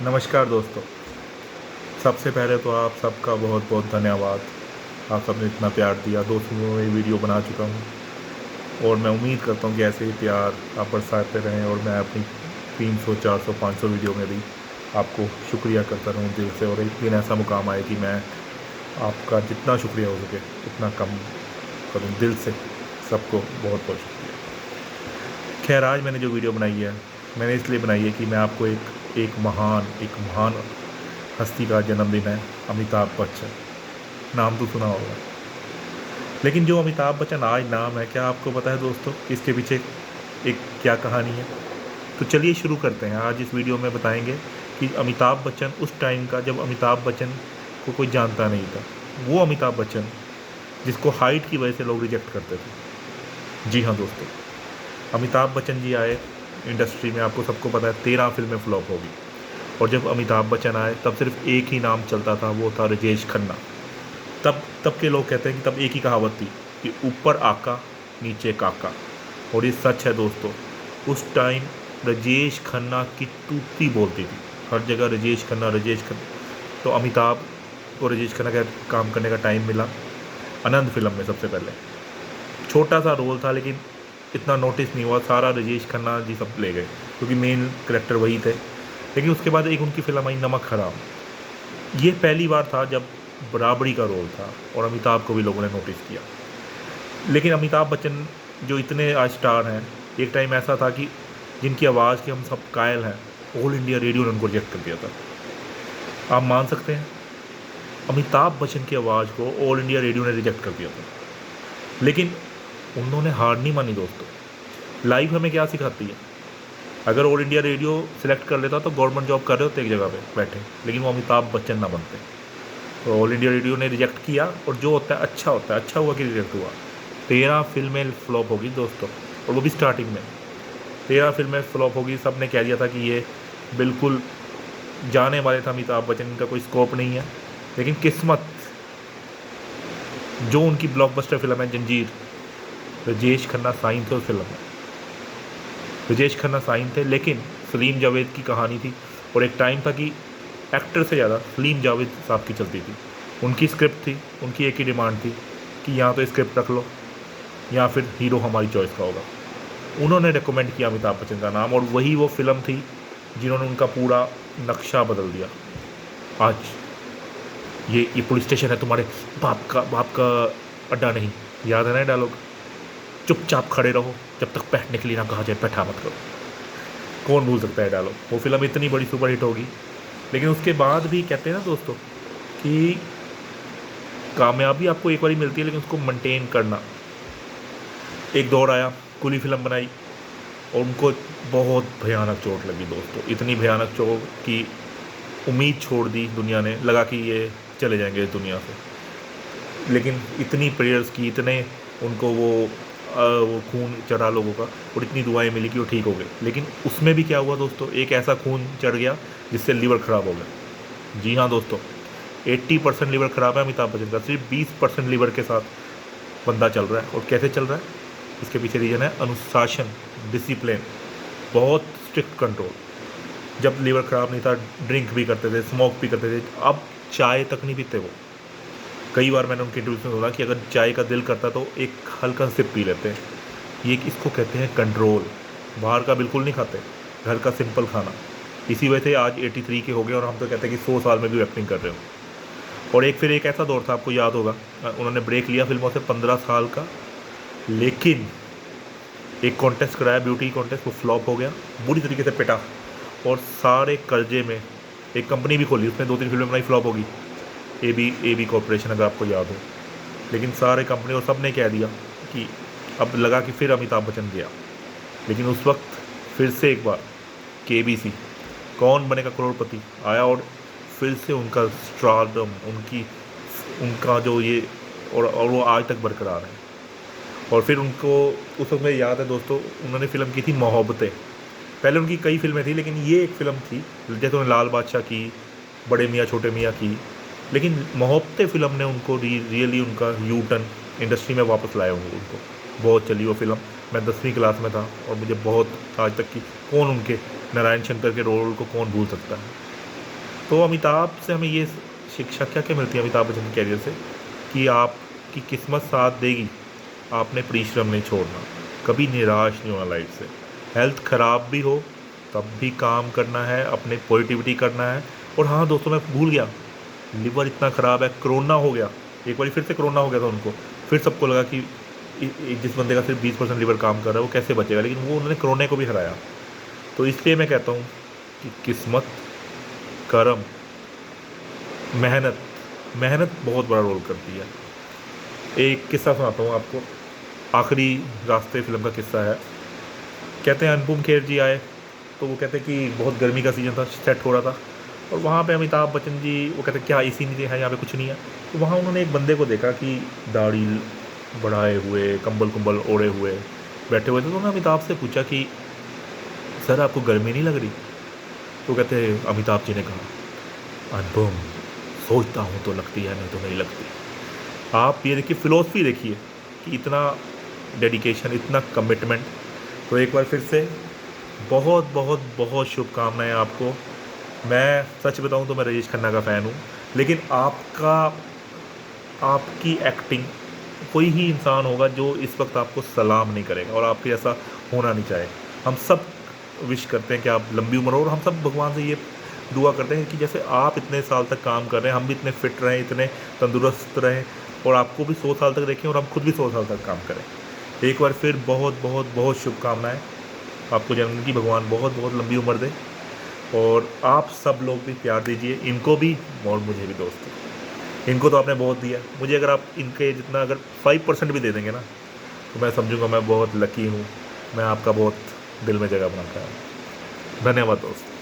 नमस्कार दोस्तों। सबसे पहले तो आप सबका बहुत बहुत धन्यवाद। आप सबने इतना प्यार दिया। 200 में वीडियो बना चुका हूँ और मैं उम्मीद करता हूँ कि ऐसे ही प्यार आप बरसाते रहें और मैं अपनी 300 400 500 वीडियो में भी आपको शुक्रिया करता रहूँ दिल से। और एक दिन ऐसा मुकाम आए कि मैं आपका जितना शुक्रिया हो सके उतना कम करूँ दिल से। सबको बहुत बहुत शुक्रिया। खैर, आज मैंने जो वीडियो बनाई है मैंने इसलिए बनाई है कि मैं आपको एक महान हस्ती का जन्मदिन है। अमिताभ बच्चन, नाम तो सुना होगा। लेकिन जो अमिताभ बच्चन आज नाम है, क्या आपको पता है दोस्तों कि इसके पीछे एक क्या कहानी है? तो चलिए शुरू करते हैं। आज इस वीडियो में बताएंगे कि अमिताभ बच्चन उस टाइम का, जब अमिताभ बच्चन को कोई जानता नहीं था, वो अमिताभ बच्चन जिसको हाइट की वजह से लोग रिजेक्ट करते थे। जी हाँ दोस्तों, अमिताभ बच्चन जी आए इंडस्ट्री में। आपको सबको पता है 13 फिल्में फ्लॉप होगी। और जब अमिताभ बच्चन आए तब सिर्फ एक ही नाम चलता था, वो था राजेश खन्ना। तब के लोग कहते हैं कि तब एक ही कहावत थी कि ऊपर आका नीचे काका। और ये सच है दोस्तों। उस टाइम राजेश खन्ना की तूती बोलती थी हर जगह, राजेश खन्ना राजेश खन्ना। तो अमिताभ को राजेश खन्ना का काम करने का टाइम मिला आनंद फिल्म में। सबसे पहले छोटा सा रोल था लेकिन इतना नोटिस नहीं हुआ, सारा राजेश खन्ना जी सब ले गए क्योंकि मेन करेक्टर वही थे। लेकिन उसके बाद एक उनकी फिल्म आई नमक हराम। ये पहली बार था जब बराबरी का रोल था और अमिताभ को भी लोगों ने नोटिस किया। लेकिन अमिताभ बच्चन जो इतने आज स्टार हैं, एक टाइम ऐसा था कि जिनकी आवाज़ के हम सब कायल हैं, ऑल इंडिया रेडियो ने उनको रिजेक्ट कर दिया था। आप मान सकते हैं, अमिताभ बच्चन की आवाज़ को ऑल इंडिया रेडियो ने रिजेक्ट कर दिया था। लेकिन उन्होंने हार नहीं मानी दोस्तों। लाइफ हमें क्या सिखाती है? अगर ऑल इंडिया रेडियो सिलेक्ट कर लेता तो गवर्नमेंट जॉब कर रहे होते एक जगह पे बैठे, लेकिन वो अमिताभ बच्चन ना बनते। तो ऑल इंडिया रेडियो ने रिजेक्ट किया और जो होता है अच्छा होता है। अच्छा हुआ कि रिजेक्ट हुआ। 13 फिल्में फ्लॉप होगी दोस्तों, और वो भी स्टार्टिंग में 13 फिल्में फ्लॉप होगी। सब ने कह दिया था कि ये बिल्कुल जाने वाले था अमिताभ बच्चन, इनका कोई स्कोप नहीं है। लेकिन किस्मत, जो उनकी ब्लॉकबस्टर फिल्म है जंजीर, राजेश खन्ना साइन थे उस फिल्म में। राजेश खन्ना साइन थे, लेकिन सलीम जावेद की कहानी थी। और एक टाइम था कि एक्टर से ज़्यादा सलीम जावेद साहब की चलती थी। उनकी स्क्रिप्ट थी, उनकी एक ही डिमांड थी कि यहाँ तो स्क्रिप्ट रख लो या फिर हीरो हमारी चॉइस का होगा। उन्होंने रिकमेंड किया अमिताभ बच्चन का नाम, और वही वो फिल्म थी जिन्होंने उनका पूरा नक्शा बदल दिया। आज ये पुलिस स्टेशन है, तुम्हारे बाप का अड्डा नहीं। याद है ना डायलॉग? चुपचाप खड़े रहो, जब तक बैठने के लिए ना कहा जाए बैठा मत करो। कौन भूल सकता है डायलॉग? वो फिल्म इतनी बड़ी सुपरहिट होगी। लेकिन उसके बाद भी कहते हैं ना दोस्तों कि कामयाबी आपको एक बार मिलती है, लेकिन उसको मेंटेन करना। एक दौर आया, कुली फिल्म बनाई और उनको बहुत भयानक चोट लगी दोस्तों। इतनी भयानक चोट कि उम्मीद छोड़ दी दुनिया ने, लगा कि ये चले जाएंगे इस दुनिया से। लेकिन इतनी प्रेयर्स की, इतने उनको वो खून चढ़ा लोगों का, और इतनी दुआएं मिली कि वो ठीक हो गए। लेकिन उसमें भी क्या हुआ दोस्तों, एक ऐसा खून चढ़ गया जिससे लीवर ख़राब हो गया। जी हाँ दोस्तों, 80% लीवर ख़राब है अमिताभ बच्चन का, सिर्फ 20% लीवर के साथ बंदा चल रहा है। और कैसे चल रहा है? इसके पीछे रीज़न है अनुशासन, डिसिप्लिन, बहुत स्ट्रिक्ट कंट्रोल। जब लीवर ख़राब नहीं था, ड्रिंक भी करते थे, स्मोक भी करते थे, अब चाय तक नहीं पीते वो। कई बार मैंने उनके इंटरव्यू में सुना कि अगर चाय का दिल करता तो एक हल्का सिप पी लेते हैं। ये इसको कहते हैं कंट्रोल। बाहर का बिल्कुल नहीं खाते, घर का सिंपल खाना। इसी वजह से आज 83 के हो गए और हम तो कहते हैं कि 100 साल में भी एक्टिंग कर रहे हो। और फिर एक ऐसा दौर था, आपको याद होगा, उन्होंने ब्रेक लिया फिल्मों से 15 साल का। लेकिन एक कॉन्टेस्ट कराया, ब्यूटी कॉन्टेस्ट, वो फ्लॉप हो गया, बुरी तरीके से पिटा। और सारे कर्जे में एक कंपनी भी खोली, उसमें 2-3 फिल्में बनाई, फ्लॉप होगी। ए बी कॉरपोरेशन, अगर आपको याद हो। लेकिन सारे कंपनी और सब ने कह दिया कि अब लगा कि फिर अमिताभ बच्चन गया। लेकिन उस वक्त फिर से एक बार KBC, कौन बनेगा करोड़पति, आया और फिर से उनका स्टारडम, उनका जो ये, और वो आज तक बरकरार है। और फिर उनको उस वक्त में याद है दोस्तों, उन्होंने फ़िल्म की थी मोहब्बतें। पहले उनकी कई फिल्में थी, लेकिन ये एक फ़िल्म थी, जैसे उन्होंने लाल बादशाह की, बड़े मियाँ छोटे मियाँ की। लेकिन मोहब्बतें फ़िल्म ने उनको रियली उनका यू टर्न इंडस्ट्री में वापस लाए होंगे उनको। बहुत चली वो फिल्म। मैं 10वीं क्लास में था और मुझे बहुत, आज तक की, कौन उनके नारायण शंकर के रोल को कौन भूल सकता है। तो अमिताभ से हमें ये शिक्षा क्या क्या मिलती है अमिताभ बच्चन के कैरियर से, कि आपकी किस्मत साथ देगी, आपने परिश्रम नहीं छोड़ना, कभी निराश नहीं होना लाइफ से। हेल्थ ख़राब भी हो तब भी काम करना है, अपने पॉजिटिविटी करना है। और हाँ दोस्तों, मैं भूल गया, लिवर इतना ख़राब है, कोरोना हो गया, एक बार फिर से कोरोना हो गया था उनको। फिर सबको लगा कि जिस बंदे का सिर्फ 20% लिवर काम कर रहा है वो कैसे बचेगा, लेकिन वो उन्होंने कोरोना को भी हराया। तो इसलिए मैं कहता हूँ कि किस्मत, कर्म, मेहनत, मेहनत बहुत बड़ा रोल करती है। एक किस्सा सुनाता हूँ आपको, आखिरी रास्ते फिल्म का किस्सा है। कहते हैं अनुपम खेर जी आए, तो वो कहते हैं कि बहुत गर्मी का सीज़न था, सेट हो रहा था, और वहाँ पे अमिताभ बच्चन जी, वो कहते हैं क्या एसी नहीं है यहाँ पे, कुछ नहीं है। तो वहाँ उन्होंने एक बंदे को देखा कि दाढ़ी बढ़ाए हुए, कंबल कुंबल ओढ़े हुए बैठे हुए थे। तो उन्होंने अमिताभ से पूछा कि सर आपको गर्मी नहीं लग रही? तो कहते अमिताभ जी ने कहा, अनुपम सोचता हूँ तो लगती है, नहीं तो नहीं लगती। आप ये देखिए, फ़िलोसफी देखिए कि इतना डेडिकेशन, इतना कमिटमेंट। तो एक बार फिर से बहुत बहुत बहुत शुभकामनाएं आपको। मैं सच बताऊं तो मैं राजेश खन्ना का फ़ैन हूं, लेकिन आपकी एक्टिंग, कोई ही इंसान होगा जो इस वक्त आपको सलाम नहीं करेगा, और आपके ऐसा होना नहीं चाहे। हम सब विश करते हैं कि आप लंबी उम्र हो, और हम सब भगवान से ये दुआ करते हैं कि जैसे आप इतने साल तक काम कर रहे हैं, हम भी इतने फिट रहें, इतने तंदुरुस्त रहें, और आपको भी 100 साल तक देखें, और हम खुद भी 100 साल तक काम करें। एक बार फिर बहुत बहुत बहुत शुभकामनाएं आपको जन्मदिन की, भगवान बहुत बहुत लंबी उम्र दे। और आप सब लोग भी प्यार दीजिए इनको भी, और मुझे भी दोस्तों। इनको तो आपने बहुत दिया, मुझे अगर आप इनके जितना अगर 5% भी दे देंगे ना, तो मैं समझूंगा मैं बहुत लकी हूँ, मैं आपका बहुत दिल में जगह बनाता हूँ। धन्यवाद दोस्त।